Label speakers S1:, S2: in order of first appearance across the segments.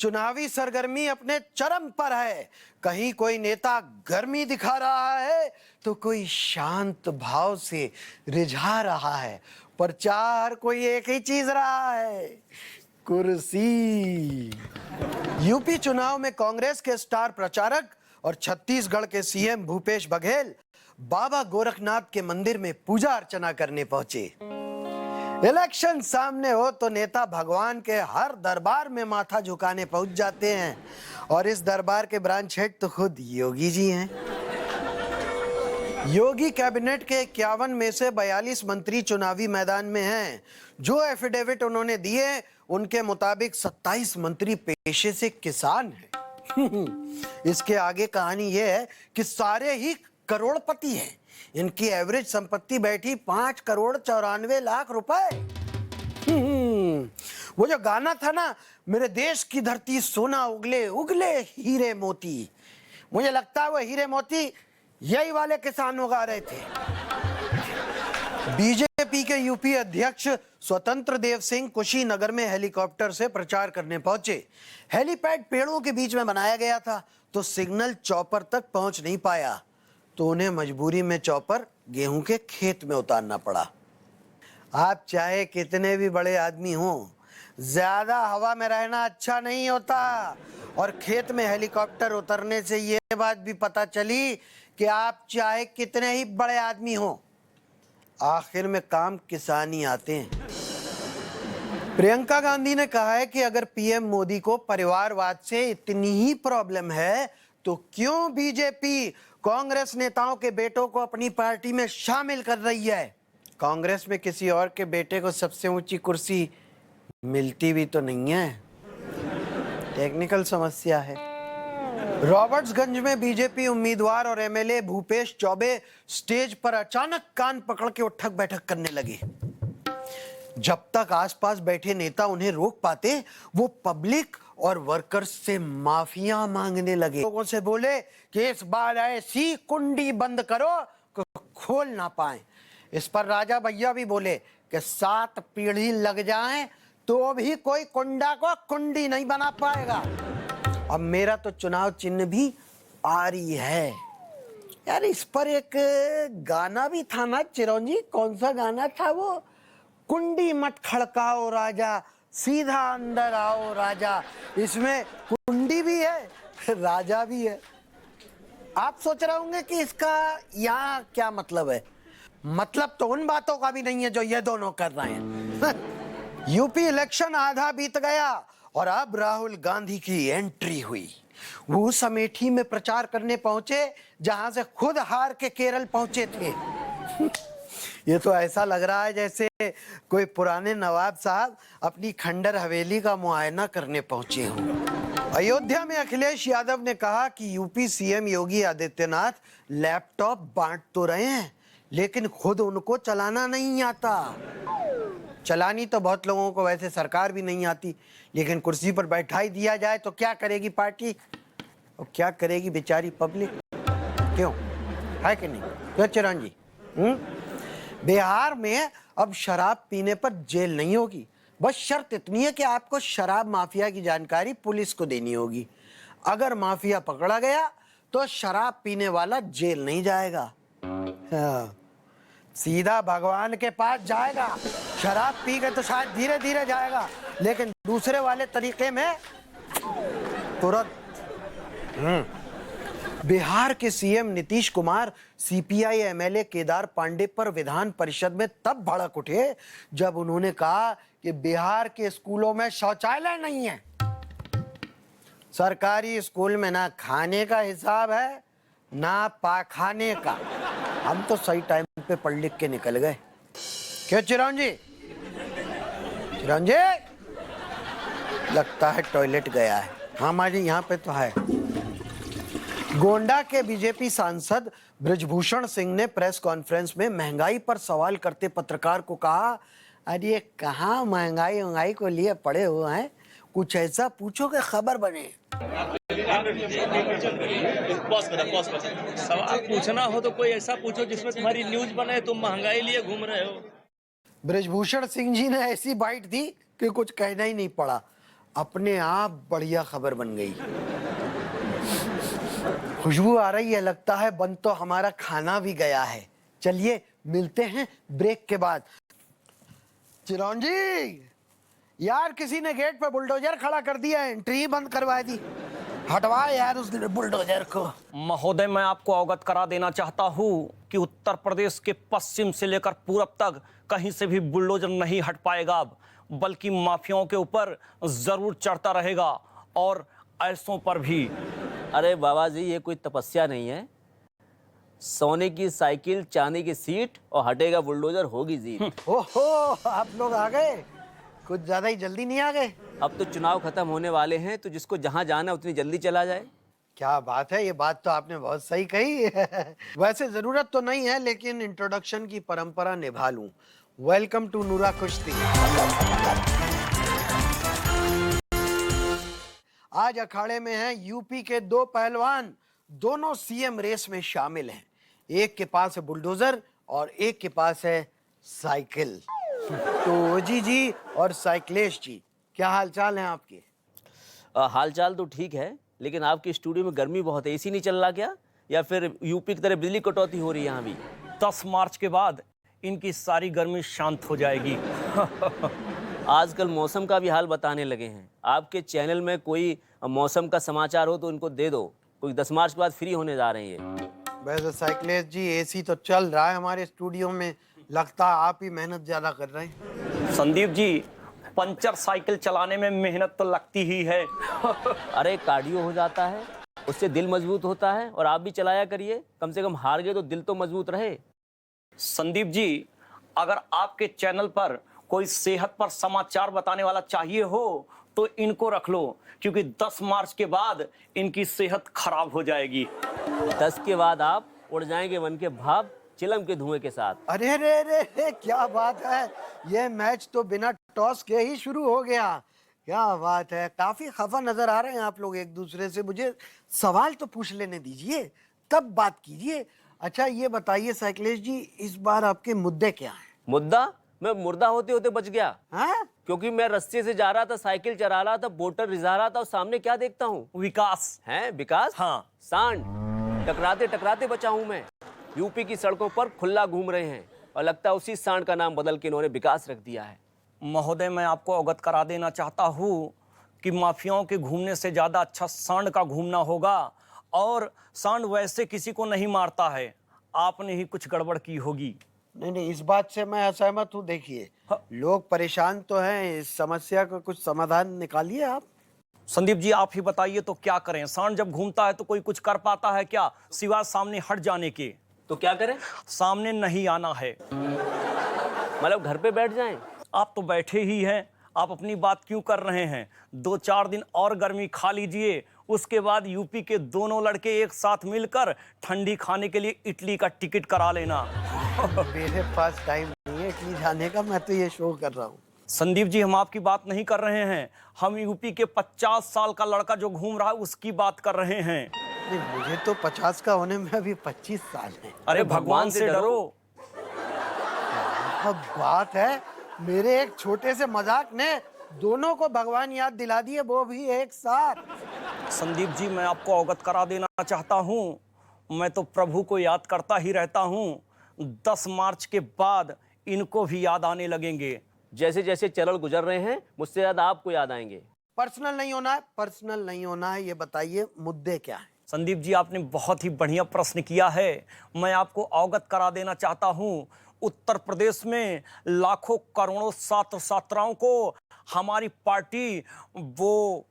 S1: चुनावी सरगर्मी अपने चरम पर है। कहीं कोई नेता गर्मी दिखा रहा है तो कोई शांत भाव से रिझा रहा है, पर चार कोई एक ही चीज रहा है, कुर्सी। यूपी चुनाव में कांग्रेस के स्टार प्रचारक और छत्तीसगढ़ के सीएम भूपेश बघेल बाबा गोरखनाथ के मंदिर में पूजा अर्चना करने पहुंचे। इलेक्शन सामने हो तो नेता भगवान के हर दरबार में माथा झुकाने पहुंच जाते हैं, और इस दरबार के ब्रांच हेड तो खुद योगी जी हैं। योगी कैबिनेट के 51 में से 42 मंत्री चुनावी मैदान में हैं। जो एफिडेविट उन्होंने दिए उनके मुताबिक 27 मंत्री पेशे से किसान हैं। इसके आगे कहानी यह है कि सारे ही करोड़पति हैं। इनकी एवरेज संपत्ति बैठी 5 करोड़ 94 लाख रुपए। वो जो गाना था ना, मेरे देश की धरती सोना उगले उगले हीरे मोती, मुझे लगता है वो हीरे मोती यही वाले किसान उगा रहे थे। बीजेपी के यूपी अध्यक्ष स्वतंत्र देव सिंह कुशीनगर में हेलीकॉप्टर से प्रचार करने पहुंचे। हेलीपैड पेड़ों के बीच में बनाया गया था, तो सिग्नल चॉपर तक पहुंच नहीं पाया, तो उन्हें मजबूरी में चॉपर गेहूं के खेत में उतारना पड़ा। आप चाहे कितने भी बड़े आदमी हों, ज्यादा हवा में रहना अच्छा नहीं होता। और खेत में हेलीकॉप्टर उतरने से ये बात भी पता चली कि आप चाहे कितने ही बड़े आदमी हों, आखिर में काम किसान ही आते हैं। प्रियंका गांधी ने कहा है कि अगर पीएम मोदी को परिवारवाद से इतनी ही प्रॉब्लम है तो क्यों बीजेपी कांग्रेस नेताओं के बेटों को अपनी पार्टी में शामिल कर रही है। कांग्रेस में किसी और के बेटे को सबसे ऊंची कुर्सी मिलती भी तो नहीं है, टेक्निकल समस्या है। रॉबर्ट्सगंज में बीजेपी उम्मीदवार और एमएलए भूपेश चौबे स्टेज पर अचानक कान पकड़ के उठक बैठक करने लगे। जब तक आसपास बैठे नेता उन्हें रोक पाते, वो पब्लिक और वर्कर्स से माफिया मांगने लगे। लोगों से बोले कि इस बार ऐसी कुंडी बंद करो कि खोल ना पाए। इस पर राजा भैया भी बोले कि 7 पीढ़ी लग जाएं तो भी कोई कुंडा को कुंडी नहीं बना पाएगा। अब मेरा तो चुनाव चिन्ह भी आ रही है। यार, इस पर एक गाना भी था ना चिरंजी, कौन सा गाना था वो? कुंडी मत खड़काओ राजा, सीधा अंदर आओ राजा। इसमें कुंडी भी है, राजा भी है। आप सोच रहे होंगे कि इसका यहाँ क्या मतलब है। मतलब तो उन बातों का भी नहीं है जो ये दोनों कर रहे हैं। यूपी इलेक्शन आधा बीत गया और अब राहुल गांधी की एंट्री हुई। वो उस अमेठी में प्रचार करने पहुंचे जहां से खुद हार के केरल पहुंचे थे। ये तो ऐसा लग रहा है जैसे कोई पुराने नवाब साहब अपनी खंडर हवेली का मुआयना करने पहुंचे हों। अयोध्या में अखिलेश यादव ने कहा कि UP CM Yogi Adityanath laptop बांट तो रहे हैं, लेकिन खुद उनको चलाना नहीं आता। चलानी तो बहुत लोगों को वैसे सरकार भी नहीं आती, लेकिन कुर्सी पर बैठा ही दिया जाए तो क्या करेगी पार्टी और क्या करेगी बेचारी पब्लिक। क्यों है कि नहीं, क्यों चिरान जी? बिहार में अब शराब पीने पर जेल नहीं होगी, बस शर्त इतनी है कि आपको शराब माफिया की जानकारी पुलिस को देनी होगी। अगर माफिया पकड़ा गया तो शराब पीने वाला जेल नहीं जाएगा, हाँ, सीधा भगवान के पास जाएगा। शराब पी के तो शायद धीरे धीरे जाएगा, लेकिन दूसरे वाले तरीके में तुरंत। बिहार के CM Nitish Kumar CPI MLA Kedar Pandey पर विधान परिषद में तब भड़क उठे जब उन्होंने कहा कि बिहार के स्कूलों में शौचालय नहीं है। सरकारी स्कूल में ना खाने का हिसाब है ना पाखाने का। हम तो सही टाइम पे पढ़ लिख के निकल गए। क्यों चिरौन जी? चिरौन जी लगता है टॉयलेट गया है। हाँ माँ जी, यहाँ पे तो है। गोंडा के बीजेपी सांसद ब्रिजभूषण सिंह ने प्रेस कॉन्फ्रेंस में महंगाई पर सवाल करते पत्रकार को कहा, अरे कहाँ महंगाई को लिए पड़े हुए हैं, कुछ ऐसा पूछो कि खबर बने।
S2: सवाल पूछना हो तो कोई ऐसा पूछो जिसमें तुम्हारी न्यूज बने, तुम महंगाई लिए घूम रहे हो।
S1: ब्रिजभूषण सिंह जी ने ऐसी बाइट दी कि कुछ कहना ही नहीं पड़ा। अपने आप बढ़िया खबर बन गई। खुशबू आ रही है, लगता है बन तो हमारा खाना भी गया है। चलिए मिलते हैं ब्रेक के बाद। चिरंजी यार, किसी ने गेट पर बुलडोजर खड़ा कर दिया है, एंट्री बंद करवा दी। हटवा यार उस बुलडोजर को।
S3: महोदय, मैं आपको अवगत करा देना चाहता हूँ कि उत्तर प्रदेश के पश्चिम से लेकर पूरब तक कहीं से भी बुलडोजर नहीं हट पाएगा, बल्कि माफियाओं के ऊपर जरूर चढ़ता रहेगा, और ऐसों पर भी।
S4: अरे बाबा जी, ये कोई तपस्या नहीं है। सोने की साइकिल, चांदी की सीट और हटेगा बुलडोजर, होगी जीत।
S1: ओहो, आप लोग आ गए, कुछ ज्यादा ही जल्दी नहीं आ गए?
S4: अब तो चुनाव खत्म होने वाले हैं, तो जिसको जहां जाना है उतनी जल्दी चला जाए।
S1: क्या बात है, ये बात तो आपने बहुत सही कही। वैसे जरूरत तो नहीं है, लेकिन इंट्रोडक्शन की परंपरा निभा लूं। वेलकम टू नूरा कुश्ती। आज अखाड़े में हैं यूपी के दो पहलवान, दोनों सीएम रेस में शामिल हैं। एक के पास है बुलडोजर और एक के पास है साइकिल। तो ओजी जी और साइकिलेश जी, क्या हालचाल है आपके?
S4: हालचाल तो ठीक है, लेकिन आपके स्टूडियो में गर्मी बहुत है। एसी नहीं चल रहा क्या, या फिर यूपी की तरह बिजली कटौती हो रही है यहाँ भी?
S3: 10 मार्च के बाद इनकी सारी गर्मी शांत हो जाएगी।
S4: आजकल मौसम का भी हाल बताने लगे हैं। आपके चैनल में कोई मौसम का समाचार हो तो उनको दे दो, कोई 10 मार्च के बाद फ्री होने जा रहे हैं।
S1: वैसे साइकिलेश जी, एसी तो चल रहा है हमारे स्टूडियो में, लगता है आप ही मेहनत ज्यादा कर रहे हैं।
S3: संदीप जी, पंचर साइकिल चलाने में मेहनत तो लगती ही है।
S4: अरे कार्डियो हो जाता है, उससे दिल मजबूत होता है, और आप भी चलाया करिए, कम से कम हार गए तो दिल तो मजबूत रहे।
S3: संदीप जी, अगर आपके चैनल पर कोई सेहत पर समाचार बताने वाला चाहिए हो तो इनको रख लो, क्योंकि 10 मार्च के बाद इनकी सेहत खराब हो जाएगी।
S4: 10 के बाद आप उड़ जाएंगे वन के भाप, चिलम के धुएं के साथ।
S1: अरे रे रे रे, क्या बात है, ये मैच तो बिना टॉस के ही शुरू हो गया। क्या बात है, काफी खफा नजर आ रहे हैं आप लोग एक दूसरे से। मुझे सवाल तो पूछ लेने दीजिए, तब बात कीजिए। अच्छा ये बताइए साइकिलेश जी, इस बार आपके मुद्दे क्या हैं?
S4: मुद्दा? मैं मुर्दा होते होते बच गया।
S1: हाँ?
S4: क्योंकि मैं रास्ते से जा रहा था, साइकिल चला रहा था, बोटर रिझा रहा था, और सामने क्या देखता हूँ?
S3: विकास
S4: है विकास?
S3: हाँ।
S4: सांड। टकराते टकराते बचा हूँ मैं। यूपी की सड़कों पर खुला घूम रहे हैं, और लगता है उसी सांड का नाम बदल के इन्होंने विकास रख दिया है।
S3: महोदय, मैं आपको अवगत करा देना चाहता हूँ कि माफियाओं के घूमने से ज्यादा अच्छा सांड का घूमना होगा, और सांड वैसे किसी को नहीं मारता है, आपने ही कुछ गड़बड़ की होगी।
S1: नहीं नहीं, इस बात से मैं असहमत हूँ। देखिए, लोग परेशान तो हैं, इस समस्या का कुछ समाधान निकालिए आप।
S3: संदीप जी, आप ही बताइए तो क्या करें? सांड जब घूमता है तो कोई कुछ कर पाता है क्या, सिवाय सामने हट जाने के?
S4: तो क्या करें?
S3: सामने नहीं आना है।
S4: मतलब घर पे बैठ जाएं?
S3: आप तो बैठे ही हैं, आप अपनी बात क्यों कर रहे हैं? 2-4 दिन और गर्मी खा लीजिए, उसके बाद यूपी के दोनों लड़के एक साथ मिलकर ठंडी खाने के लिए इटली का टिकट करा लेना।
S1: मेरे पास टाइम नहीं है इटली जाने का, मैं तो ये शो कर रहा हूँ।
S3: संदीप जी, हम आपकी बात नहीं कर रहे हैं, हम यूपी के 50 साल का लड़का जो घूम रहा है उसकी बात कर रहे हैं।
S1: नहीं, मुझे तो 50 का होने में अभी 25 साल है।
S3: अरे भगवान से डरो।
S1: अब बात है, मेरे एक छोटे से मजाक ने दोनों को भगवान याद दिला दिए, वो भी एक साथ।
S3: संदीप जी, मैं आपको अवगत करा देना चाहता हूँ, मैं तो प्रभु को याद करता ही रहता हूँ। 10 मार्च के बाद इनको भी याद आने लगेंगे।
S4: जैसे जैसे चरण गुजर रहे हैं, मुझसे ज्यादा आपको याद आएंगे।
S1: पर्सनल नहीं होना है, पर्सनल नहीं होना है। ये बताइए मुद्दे क्या है?
S3: संदीप जी, आपने बहुत ही बढ़िया प्रश्न किया है। मैं आपको अवगत करा देना चाहता हूँ, उत्तर प्रदेश में लाखों करोड़ों छात्र छात्राओं को हमारी पार्टी वो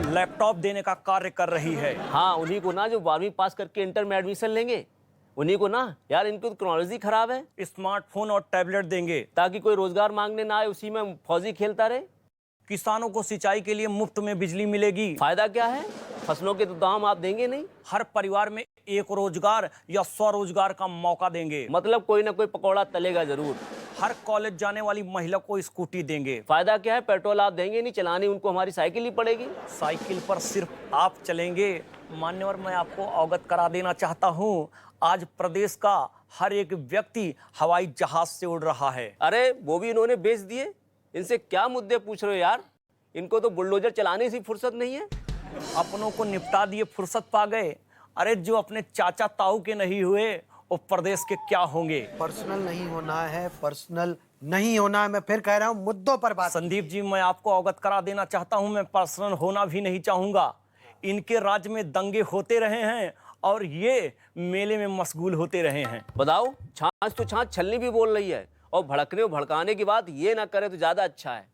S3: लैपटॉप देने का कार्य कर रही है।
S4: हाँ, उन्हीं को ना जो 12वीं पास करके इंटर में एडमिशन लेंगे, उन्हीं को ना। यार, इनकी तो क्रोनोलॉजी खराब है।
S3: स्मार्टफोन और टैबलेट देंगे
S4: ताकि कोई रोजगार मांगने ना आए, उसी में फौजी खेलता रहे।
S3: किसानों को सिंचाई के लिए मुफ्त में बिजली मिलेगी।
S4: फायदा क्या है? फसलों के तो दाम आप देंगे नहीं।
S3: हर परिवार में एक रोजगार या स्वरोजगार का मौका देंगे।
S4: मतलब कोई ना कोई पकौड़ा तलेगा जरूर।
S3: हर कॉलेज जाने वाली महिला को स्कूटी देंगे।
S4: फायदा क्या है? पेट्रोल आप देंगे नहीं, चलाने उनको हमारी साइकिल ही पड़ेगी।
S3: साइकिल पर सिर्फ आप चलेंगे। मान्यवर, मैं आपको अवगत करा देना चाहता हूँ, आज प्रदेश का हर एक व्यक्ति हवाई जहाज से उड़ रहा है।
S4: अरे वो भी इन्होंने बेच दिए। इनसे क्या मुद्दे पूछ रहे हो यार? इनको तो बुलडोजर चलाने से फुर्सत नहीं है।
S3: अपनों को निपटा दिए, फुर्सत पा गए। अरे जो अपने चाचा ताऊ के नहीं हुए वो प्रदेश के क्या होंगे?
S1: पर्सनल नहीं होना है, पर्सनल नहीं होना है। मैं फिर कह रहा हूँ, मुद्दों पर बात।
S3: संदीप जी, मैं आपको अवगत करा देना चाहता हूं, मैं पर्सनल होना भी नहीं चाहूंगा। इनके राज्य में दंगे होते रहे हैं और ये मेले में मशगूल होते रहे हैं।
S4: बताओ, छाछ तो छाछ छलनी भी बोल रही है, और भड़कने और भड़काने की बात ये ना करे तो ज्यादा अच्छा है।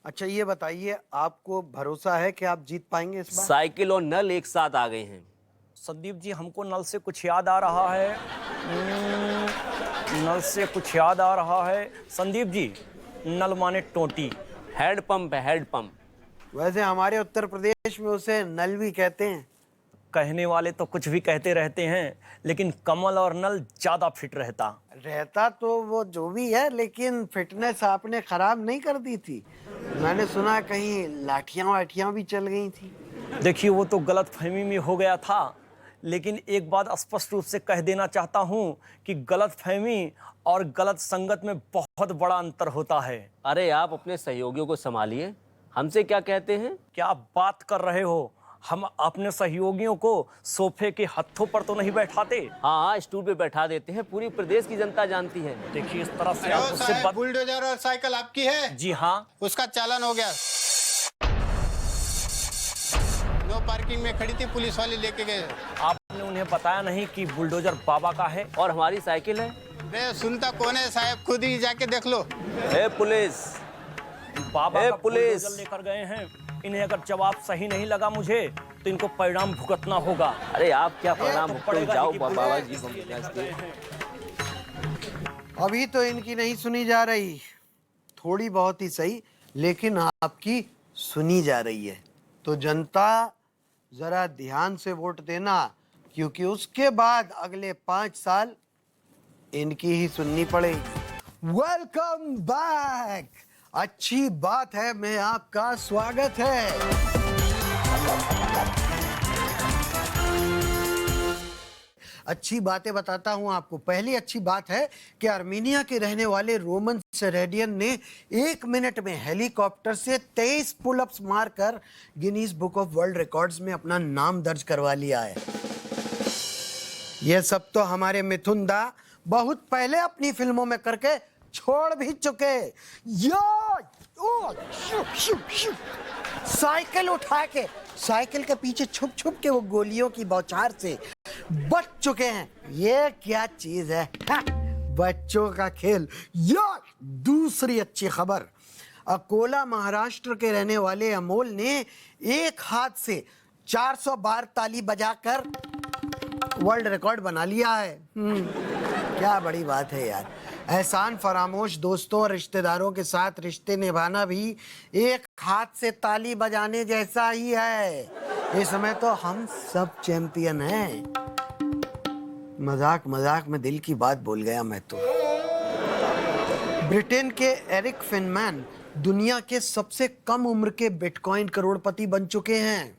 S1: अच्छा ये बताइए, आपको भरोसा है कि आप जीत पाएंगे इस बार?
S4: साइकिल और नल एक साथ आ गए हैं।
S3: संदीप जी, हमको नल से कुछ याद आ रहा है। नल से कुछ याद आ रहा है। संदीप जी, नल माने टोटी।
S4: हेड पंप है, हेड पंप।
S1: वैसे हमारे उत्तर प्रदेश में उसे नल भी कहते हैं।
S3: कहने वाले तो कुछ भी कहते रहते हैं, लेकिन कमल और नल ज्यादा फिट रहता।
S1: तो वो जो भी है, लेकिन फिटनेस आपने खराब नहीं कर दी थी। मैंने सुना कहीं लाठियां वाठियां भी चल गई थी।
S3: देखिए, वो तो गलत फहमी में हो गया था, लेकिन एक बात स्पष्ट रूप से कह देना चाहता हूं कि गलत फहमी और गलत संगत में बहुत बड़ा अंतर होता है।
S4: अरे आप अपने सहयोगियों को संभालिए, हमसे क्या कहते हैं?
S3: क्या बात कर रहे हो? हम अपने सहयोगियों को सोफे के हत्थों पर तो नहीं बैठाते।
S4: हाँ, स्टूल पे बैठा देते हैं, पूरी प्रदेश की जनता जानती है।
S3: देखिए, इस तरह से आप उससे
S5: बुलडोजर और साइकिल आपकी है?
S3: जी हाँ।
S5: उसका चालान हो गया। नो पार्किंग में खड़ी थी, पुलिस वाले लेके गए।
S3: आपने उन्हें बताया नहीं कि बुलडोजर बाबा का है
S4: और हमारी साइकिल है?
S5: अरे सुनता कौन है साहब, खुद ही जाके देख लो।
S4: ए पुलिस,
S3: बाबा
S4: ए
S3: का
S4: पुलिस!
S3: बुलडोजर लेकर गए हैं। इन्हें अगर जवाब सही नहीं लगा मुझे तो इनको परिणाम भुगतना होगा।
S4: अरे आप क्या परिणाम
S3: तो
S4: भुगतो,
S3: पड़ेगा
S4: जाओ
S3: ही कि
S4: बाबा जी।
S1: अभी तो इनकी नहीं सुनी जा रही, थोड़ी बहुत ही सही, लेकिन आपकी सुनी जा रही है। तो जनता जरा ध्यान से वोट देना, क्योंकि उसके बाद अगले 5 साल इनकी ही सुननी पड़ेगी। Welcome back. अच्छी बात है, मैं आपका स्वागत है। अच्छी बातें बताता हूं आपको। पहली अच्छी बात है कि आर्मेनिया के रहने वाले रोमन सेरेडियन ने 1 मिनट में हेलीकॉप्टर से 23 पुलअप्स मारकर Guinness book of world records में अपना नाम दर्ज करवा लिया है। यह सब तो हमारे मिथुन दा बहुत पहले अपनी फिल्मों में करके छोड़ भी चुके। साइकिल उठा के, साइकिल के पीछे छुप छुप के वो गोलियों की बौछार से बच चुके हैं। ये क्या चीज है? बच्चों का खेल। यार, दूसरी अच्छी खबर, अकोला महाराष्ट्र के रहने वाले अमोल ने एक हाथ से 400 बार ताली बजाकर वर्ल्ड रिकॉर्ड बना लिया है। क्या बड़ी बात है यार। एहसान फरामोश दोस्तों और रिश्तेदारों के साथ रिश्ते निभाना भी एक हाथ से ताली बजाने जैसा ही है। इस समय तो हम सब चैंपियन हैं। मजाक मजाक में दिल की बात बोल गया मैं तो। ब्रिटेन के एरिक फिनमैन दुनिया के सबसे कम उम्र के बिटकॉइन करोड़पति बन चुके हैं।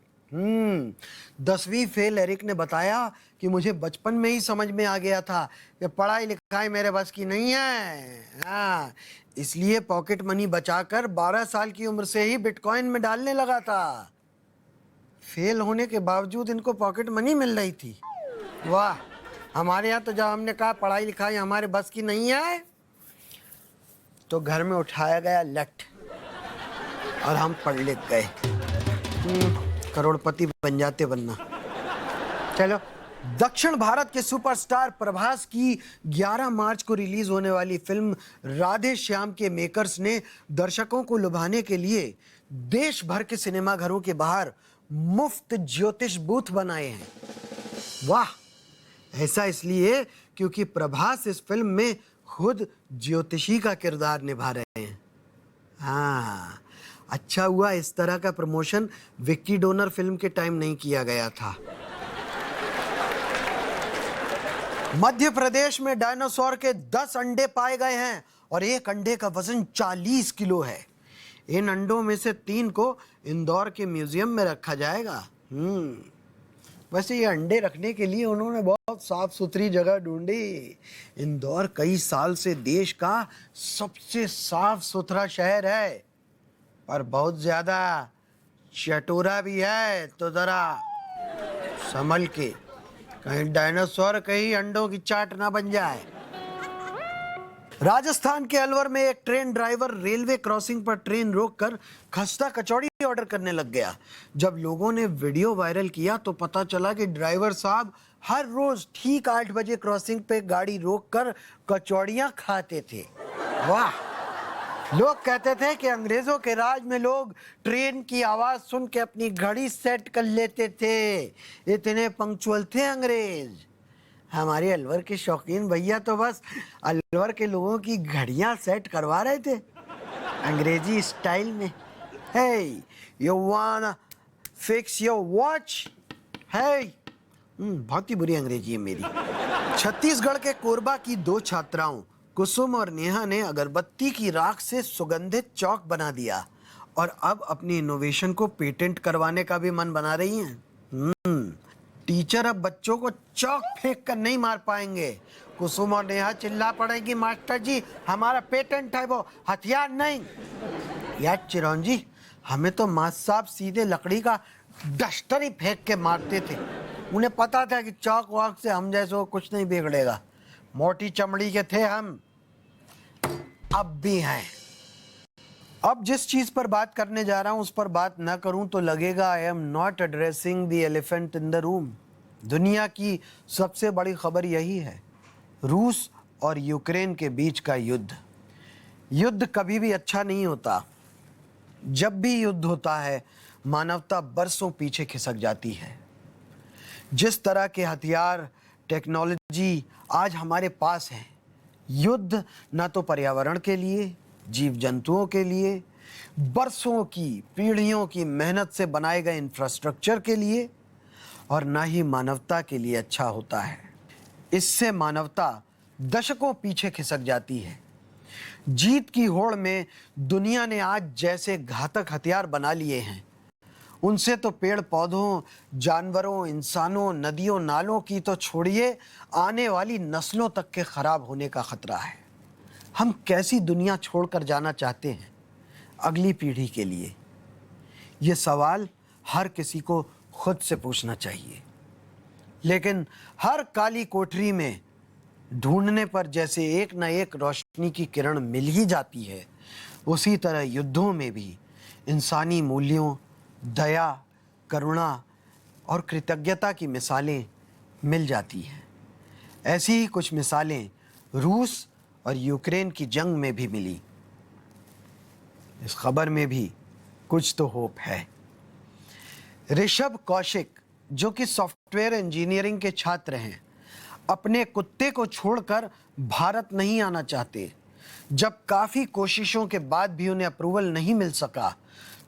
S1: 10वीं फेल एरिक ने बताया कि मुझे बचपन में ही समझ में आ गया था कि पढ़ाई लिखाई मेरे बस की नहीं है। हाँ, इसलिए पॉकेट मनी बचाकर 12 साल की उम्र से ही बिटकॉइन में डालने लगा था। फेल होने के बावजूद इनको पॉकेट मनी मिल रही थी। वाह। हमारे यहाँ तो जब हमने कहा पढ़ाई लिखाई हमारे बस की नहीं है, तो घर में उठाया गया लठ और हम पढ़ लिख गए। करोड़पति बन जाते वरना। चलो, दक्षिण भारत के सुपरस्टार प्रभास की 11 मार्च को रिलीज होने वाली फिल्म राधे श्याम के मेकर्स ने दर्शकों को लुभाने के लिए देश भर के सिनेमाघरों के बाहर मुफ्त ज्योतिष बूथ बनाए हैं। वाह। ऐसा इसलिए क्योंकि प्रभास इस फिल्म में खुद ज्योतिषी का किरदार निभा रहे हैं। हाँ, अच्छा हुआ इस तरह का प्रमोशन विक्की डोनर फिल्म के टाइम नहीं किया गया था। मध्य प्रदेश में डायनासोर के 10 अंडे पाए गए हैं और एक अंडे का वजन 40 किलो है। इन अंडों में से 3 को इंदौर के म्यूजियम में रखा जाएगा। वैसे ये अंडे रखने के लिए उन्होंने बहुत साफ सुथरी जगह ढूंढी। इंदौर कई साल से देश का सबसे साफ सुथरा शहर है, पर बहुत ज्यादा चटोरा भी है, तो जरा संभल के, कहीं डायनासोर कहीं अंडों की चाट ना बन जाए। राजस्थान के अलवर में एक ट्रेन ड्राइवर रेलवे क्रॉसिंग पर ट्रेन रोककर खस्ता कचौड़ी ऑर्डर करने लग गया। जब लोगों ने वीडियो वायरल किया तो पता चला कि ड्राइवर साहब हर रोज ठीक 8 बजे क्रॉसिंग पे गाड़ी रोककर कचौड़ियां खाते थे। वाह! लोग कहते थे कि अंग्रेजों के राज में लोग ट्रेन की आवाज सुन के अपनी घड़ी सेट कर लेते थे, इतने पंक्चुअल थे अंग्रेज। हमारे अलवर के शौकीन भैया तो बस अलवर के लोगों की घड़ियां सेट करवा रहे थे अंग्रेजी स्टाइल में। Hey, you wanna fix your watch? Hey, बहुत ही बुरी अंग्रेजी है मेरी। छत्तीसगढ़ के कोरबा की 2 छात्राओं कुसुम और नेहा ने अगरबत्ती की राख से सुगंधित चौक बना दिया और अब अपनी इनोवेशन को पेटेंट करवाने का भी मन बना रही हैं। टीचर अब बच्चों को चौक फेंक कर नहीं मार पाएंगे। कुसुम और नेहा चिल्ला पड़ेगी, मास्टर जी हमारा पेटेंट है, वो हथियार नहीं। यार चिरौंजी, हमें तो मास्टर साहब सीधे लकड़ी का डस्टर ही फेंक के मारते थे। उन्हें पता था कि चौक वॉक से हम जैसे कुछ नहीं बिगड़ेगा। मोटी चमड़ी के थे हम, अब भी हैं। अब जिस चीज पर बात करने जा रहा हूं उस पर बात ना करूं तो लगेगा I am not addressing the elephant in the room. दुनिया की सबसे बड़ी खबर यही है, रूस और यूक्रेन के बीच का युद्ध। युद्ध कभी भी अच्छा नहीं होता। जब भी युद्ध होता है मानवता बरसों पीछे खिसक जाती है। जिस तरह के हथियार, टेक्नोलॉजी आज हमारे पास है, युद्ध ना तो पर्यावरण के लिए, जीव जंतुओं के लिए, बरसों की, पीढ़ियों की मेहनत से बनाए गए इंफ्रास्ट्रक्चर के लिए, और ना ही मानवता के लिए अच्छा होता है। इससे मानवता दशकों पीछे खिसक जाती है। जीत की होड़ में दुनिया ने आज जैसे घातक हथियार बना लिए हैं, उनसे तो पेड़ पौधों, जानवरों, इंसानों, नदियों, नालों की तो छोड़िए, आने वाली नस्लों तक के खराब होने का खतरा है। हम कैसी दुनिया छोड़कर जाना चाहते हैं अगली पीढ़ी के लिए? ये सवाल हर किसी को खुद से पूछना चाहिए। लेकिन हर काली कोठरी में ढूंढने पर जैसे एक न एक रोशनी की किरण मिल ही जाती है, उसी तरह युद्धों में भी इंसानी मूल्यों, दया, करुणा और कृतज्ञता की मिसालें मिल जाती हैं। ऐसी ही कुछ मिसालें रूस और यूक्रेन की जंग में भी मिली। इस खबर में भी कुछ तो होप है। ऋषभ कौशिक, जो कि सॉफ्टवेयर इंजीनियरिंग के छात्र हैं, अपने कुत्ते को छोड़कर भारत नहीं आना चाहते। जब काफ़ी कोशिशों के बाद भी उन्हें अप्रूवल नहीं मिल सका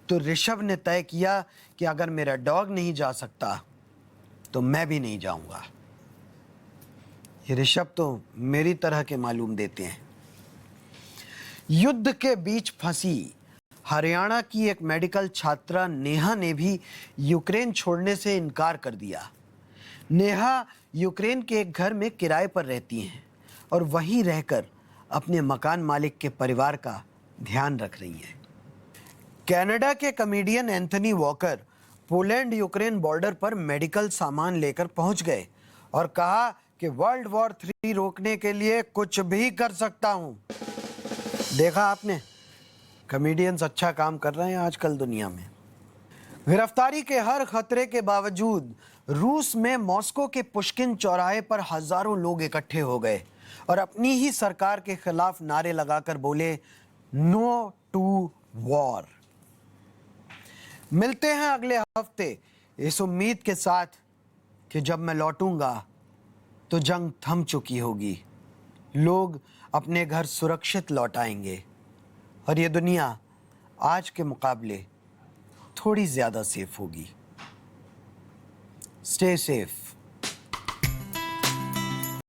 S1: तो ऋषभ ने तय किया कि अगर मेरा डॉग नहीं जा सकता तो मैं भी नहीं जाऊंगा। ये ऋषभ तो मेरी तरह के मालूम देते हैं। युद्ध के बीच फंसी हरियाणा की एक मेडिकल छात्रा नेहा ने भी यूक्रेन छोड़ने से इनकार कर दिया। नेहा यूक्रेन के एक घर में किराए पर रहती हैं और वहीं रहकर अपने मकान मालिक के परिवार का ध्यान रख रही हैं। कनाडा के comedian Anthony walker Poland Ukraine border पर मेडिकल सामान लेकर पहुंच गए और कहा कि वर्ल्ड वॉर 3 रोकने के लिए कुछ भी कर सकता हूं। देखा आपने, कॉमेडियंस अच्छा काम कर रहे हैं आजकल दुनिया में। गिरफ्तारी के हर खतरे के बावजूद रूस में मॉस्को के पुश्किन चौराहे पर हजारों लोग इकट्ठे हो गए और अपनी ही सरकार के खिलाफ नारे लगाकर बोले, नो टू वॉर। मिलते हैं अगले हफ्ते इस उम्मीद के साथ कि जब मैं लौटूंगा तो जंग थम चुकी होगी, लोग अपने घर सुरक्षित लौट आएंगे और ये दुनिया आज के मुकाबले थोड़ी ज़्यादा सेफ होगी। Stay safe.